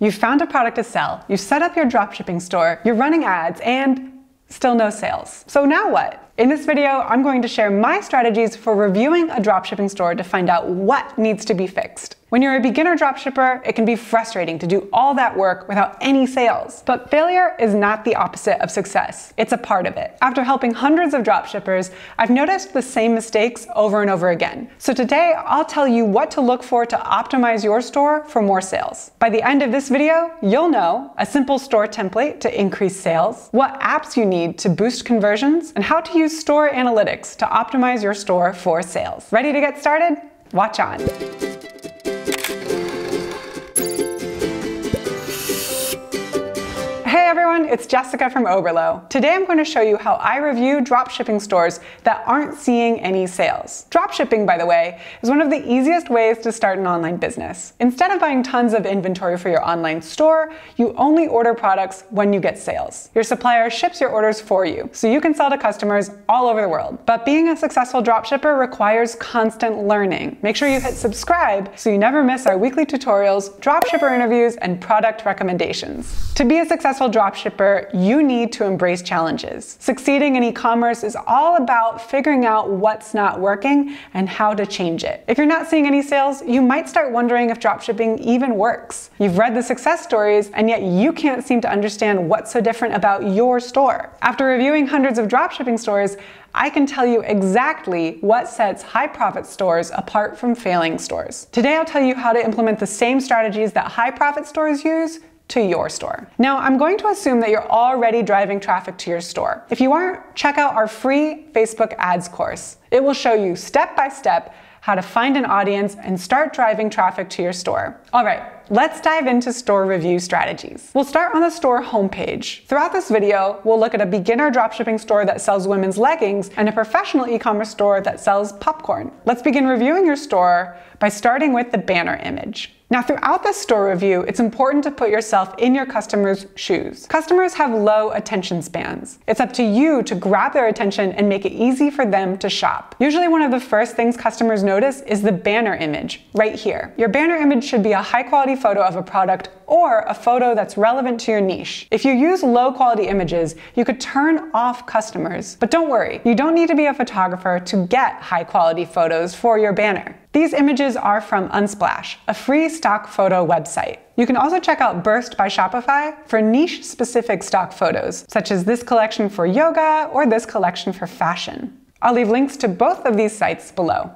You've found a product to sell, you've set up your dropshipping store, you're running ads, and still no sales. So now what? In this video, I'm going to share my strategies for reviewing a dropshipping store to find out what needs to be fixed. When you're a beginner dropshipper, it can be frustrating to do all that work without any sales. But failure is not the opposite of success. It's a part of it. After helping hundreds of dropshippers, I've noticed the same mistakes over and over again. So today, I'll tell you what to look for to optimize your store for more sales. By the end of this video, you'll know a simple store template to increase sales, what apps you need to boost conversions, and how to use store analytics to optimize your store for sales. Ready to get started? Watch on. Hey everyone, it's Jessica from Oberlo. Today I'm going to show you how I review dropshipping stores that aren't seeing any sales. Dropshipping, by the way, is one of the easiest ways to start an online business. Instead of buying tons of inventory for your online store, you only order products when you get sales. Your supplier ships your orders for you, so you can sell to customers all over the world. But being a successful dropshipper requires constant learning. Make sure you hit subscribe so you never miss our weekly tutorials, dropshipper interviews, and product recommendations. To be a successful dropshipper, you need to embrace challenges. Succeeding in e-commerce is all about figuring out what's not working and how to change it. If you're not seeing any sales, you might start wondering if dropshipping even works. You've read the success stories, and yet you can't seem to understand what's so different about your store. After reviewing hundreds of dropshipping stores, I can tell you exactly what sets high-profit stores apart from failing stores. Today I'll tell you how to implement the same strategies that high-profit stores use to your store. Now, I'm going to assume that you're already driving traffic to your store. If you aren't, check out our free Facebook ads course. It will show you step by step how to find an audience and start driving traffic to your store. All right, let's dive into store review strategies. We'll start on the store homepage. Throughout this video, we'll look at a beginner dropshipping store that sells women's leggings and a professional e-commerce store that sells popcorn. Let's begin reviewing your store by starting with the banner image. Now, throughout this store review, it's important to put yourself in your customer's shoes. Customers have low attention spans. It's up to you to grab their attention and make it easy for them to shop. Usually one of the first things customers notice is the banner image, right here. Your banner image should be a high-quality photo of a product or a photo that's relevant to your niche. If you use low-quality images, you could turn off customers. But don't worry, you don't need to be a photographer to get high-quality photos for your banner. These images are from Unsplash, a free stock photo website. You can also check out Burst by Shopify for niche-specific stock photos, such as this collection for yoga or this collection for fashion. I'll leave links to both of these sites below.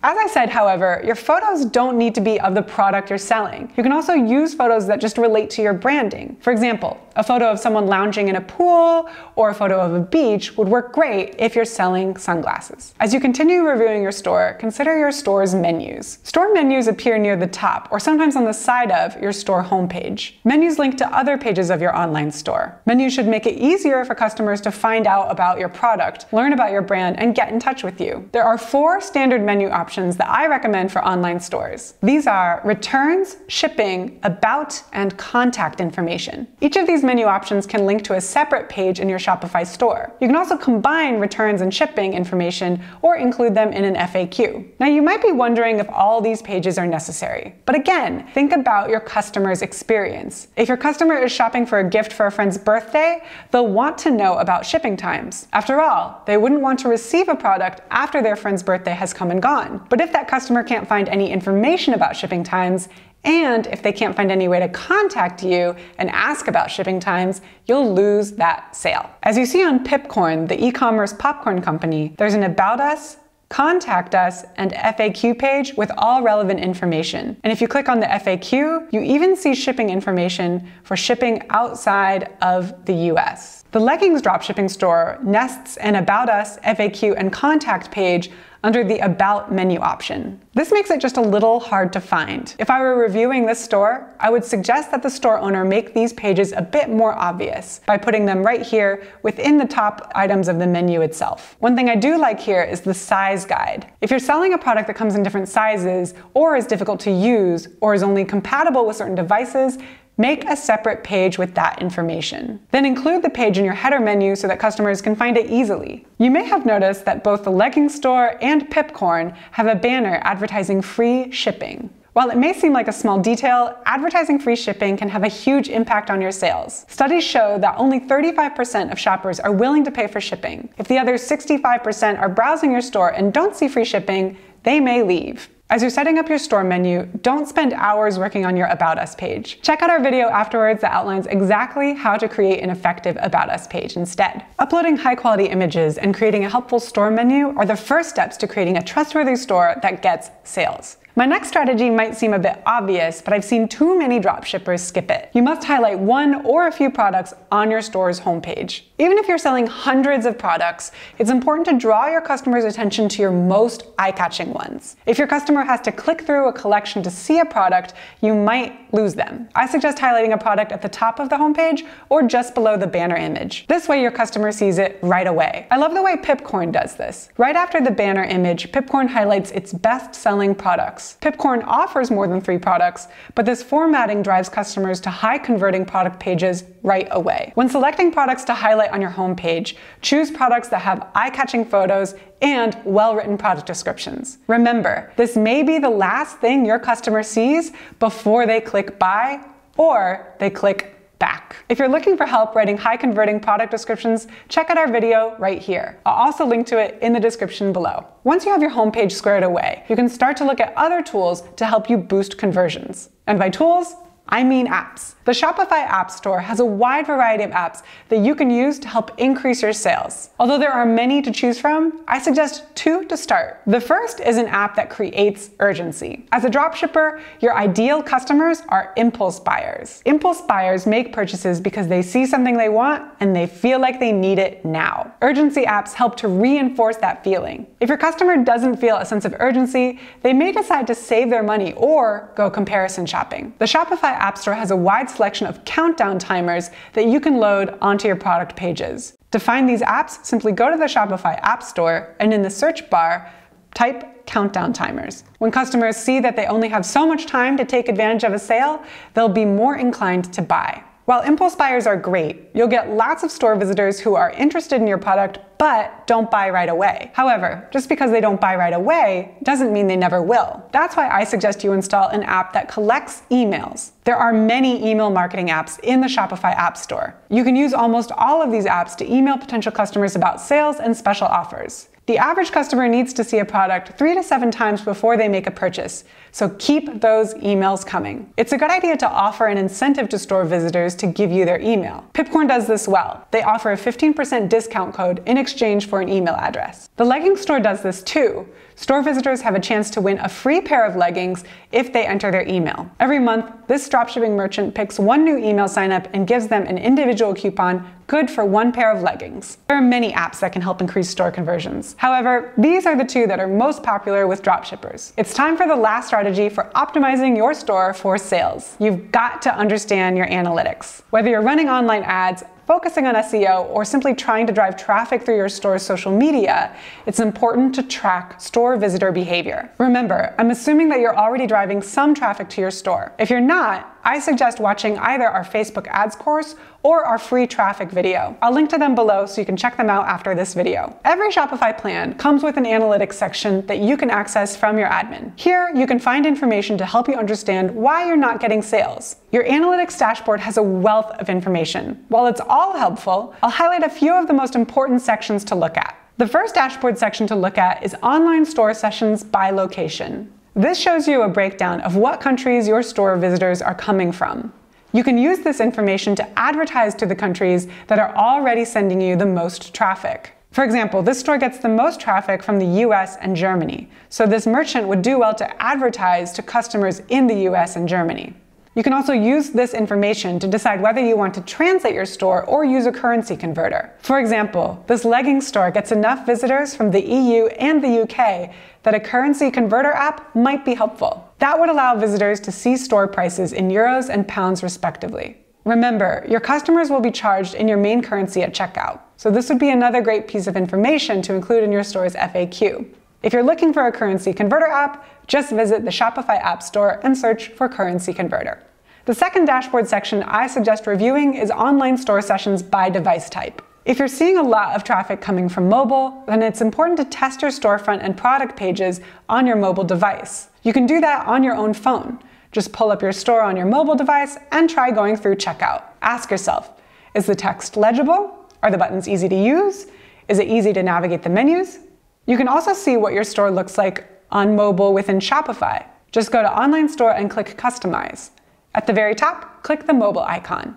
As I said, however, your photos don't need to be of the product you're selling. You can also use photos that just relate to your branding. For example, a photo of someone lounging in a pool or a photo of a beach would work great if you're selling sunglasses. As you continue reviewing your store, consider your store's menus. Store menus appear near the top or sometimes on the side of your store homepage. Menus link to other pages of your online store. Menus should make it easier for customers to find out about your product, learn about your brand, and get in touch with you. There are 4 standard menu options that I recommend for online stores. These are returns, shipping, about, and contact information. Each of these menu options can link to a separate page in your Shopify store. You can also combine returns and shipping information or include them in an FAQ. Now, you might be wondering if all these pages are necessary. But again, think about your customer's experience. If your customer is shopping for a gift for a friend's birthday, they'll want to know about shipping times. After all, they wouldn't want to receive a product after their friend's birthday has come and gone. But if that customer can't find any information about shipping times, and if they can't find any way to contact you and ask about shipping times, you'll lose that sale. As you see on Pipcorn, the e-commerce popcorn company, there's an About Us, Contact Us, and FAQ page with all relevant information. And if you click on the FAQ, you even see shipping information for shipping outside of the US. The leggings dropshipping store nests an About Us, FAQ, and Contact page under the About menu option. This makes it just a little hard to find. If I were reviewing this store, I would suggest that the store owner make these pages a bit more obvious by putting them right here within the top items of the menu itself. One thing I do like here is the size guide. If you're selling a product that comes in different sizes, or is difficult to use, or is only compatible with certain devices, make a separate page with that information. Then include the page in your header menu so that customers can find it easily. You may have noticed that both the leggings store and Pipcorn have a banner advertising free shipping. While it may seem like a small detail, advertising free shipping can have a huge impact on your sales. Studies show that only 35% of shoppers are willing to pay for shipping. If the other 65% are browsing your store and don't see free shipping, they may leave. As you're setting up your store menu, don't spend hours working on your About Us page. Check out our video afterwards that outlines exactly how to create an effective About Us page instead. Uploading high-quality images and creating a helpful store menu are the first steps to creating a trustworthy store that gets sales. My next strategy might seem a bit obvious, but I've seen too many dropshippers skip it. You must highlight one or a few products on your store's homepage. Even if you're selling hundreds of products, it's important to draw your customers' attention to your most eye-catching ones. If your customer has to click through a collection to see a product, you might lose them. I suggest highlighting a product at the top of the homepage or just below the banner image. This way your customer sees it right away. I love the way Pipcorn does this. Right after the banner image, Pipcorn highlights its best-selling products. Pipcorn offers more than 3 products, but this formatting drives customers to high-converting product pages right away. When selecting products to highlight on your homepage, choose products that have eye-catching photos and well-written product descriptions. Remember, this may be the last thing your customer sees before they click buy or they click back. If you're looking for help writing high-converting product descriptions, check out our video right here. I'll also link to it in the description below. Once you have your homepage squared away, you can start to look at other tools to help you boost conversions. And by tools, I mean apps. The Shopify App Store has a wide variety of apps that you can use to help increase your sales. Although there are many to choose from, I suggest 2 to start. The first is an app that creates urgency. As a dropshipper, your ideal customers are impulse buyers. Impulse buyers make purchases because they see something they want and they feel like they need it now. Urgency apps help to reinforce that feeling. If your customer doesn't feel a sense of urgency, they may decide to save their money or go comparison shopping. The Shopify App Store has a wide selection of countdown timers that you can load onto your product pages. To find these apps, simply go to the Shopify App Store and in the search bar, type countdown timers. When customers see that they only have so much time to take advantage of a sale, they'll be more inclined to buy. While impulse buyers are great, you'll get lots of store visitors who are interested in your product but don't buy right away. However, just because they don't buy right away doesn't mean they never will. That's why I suggest you install an app that collects emails. There are many email marketing apps in the Shopify App Store. You can use almost all of these apps to email potential customers about sales and special offers. The average customer needs to see a product 3 to 7 times before they make a purchase, so keep those emails coming. It's a good idea to offer an incentive to store visitors to give you their email. Pipcorn does this well. They offer a 15% discount code in exchange for an email address. The leggings store does this too. Store visitors have a chance to win a free pair of leggings if they enter their email. Every month, this dropshipping merchant picks 1 new email signup and gives them an individual coupon good for 1 pair of leggings. There are many apps that can help increase store conversions. However, these are the 2 that are most popular with dropshippers. It's time for the last strategy for optimizing your store for sales. You've got to understand your analytics. Whether you're running online ads, focusing on SEO, or simply trying to drive traffic through your store's social media, it's important to track store visitor behavior. Remember, I'm assuming that you're already driving some traffic to your store. If you're not, I suggest watching either our Facebook ads course or our free traffic video. I'll link to them below so you can check them out after this video. Every Shopify plan comes with an analytics section that you can access from your admin. Here, you can find information to help you understand why you're not getting sales. Your analytics dashboard has a wealth of information. While it's all helpful, I'll highlight a few of the most important sections to look at. The first dashboard section to look at is online store sessions by location. This shows you a breakdown of what countries your store visitors are coming from. You can use this information to advertise to the countries that are already sending you the most traffic. For example, this store gets the most traffic from the US and Germany, so this merchant would do well to advertise to customers in the US and Germany. You can also use this information to decide whether you want to translate your store or use a currency converter. For example, this leggings store gets enough visitors from the EU and the UK that a currency converter app might be helpful. That would allow visitors to see store prices in euros and pounds respectively. Remember, your customers will be charged in your main currency at checkout, so this would be another great piece of information to include in your store's FAQ. If you're looking for a currency converter app, just visit the Shopify App Store and search for Currency Converter. The second dashboard section I suggest reviewing is online store sessions by device type. If you're seeing a lot of traffic coming from mobile, then it's important to test your storefront and product pages on your mobile device. You can do that on your own phone. Just pull up your store on your mobile device and try going through checkout. Ask yourself, is the text legible? Are the buttons easy to use? Is it easy to navigate the menus? You can also see what your store looks like on mobile within Shopify. Just go to Online Store and click Customize. At the very top, click the mobile icon.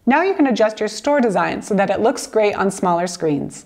Now you can adjust your store design so that it looks great on smaller screens.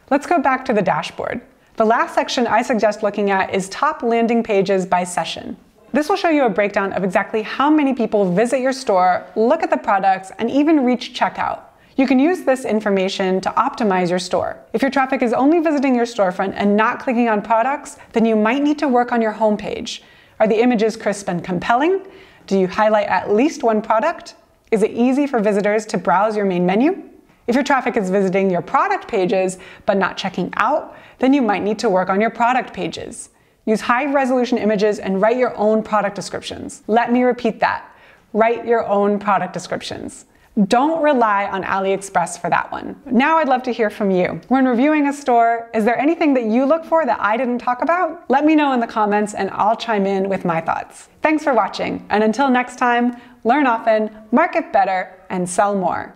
Let's go back to the dashboard. The last section I suggest looking at is top landing pages by session. This will show you a breakdown of exactly how many people visit your store, look at the products, and even reach checkout. You can use this information to optimize your store. If your traffic is only visiting your storefront and not clicking on products, then you might need to work on your homepage. Are the images crisp and compelling? Do you highlight at least one product? Is it easy for visitors to browse your main menu? If your traffic is visiting your product pages but not checking out, then you might need to work on your product pages. Use high-resolution images and write your own product descriptions. Let me repeat that. Write your own product descriptions. Don't rely on AliExpress for that one. Now I'd love to hear from you. When reviewing a store, is there anything that you look for that I didn't talk about? Let me know in the comments and I'll chime in with my thoughts. Thanks for watching, and until next time, learn often, market better, and sell more.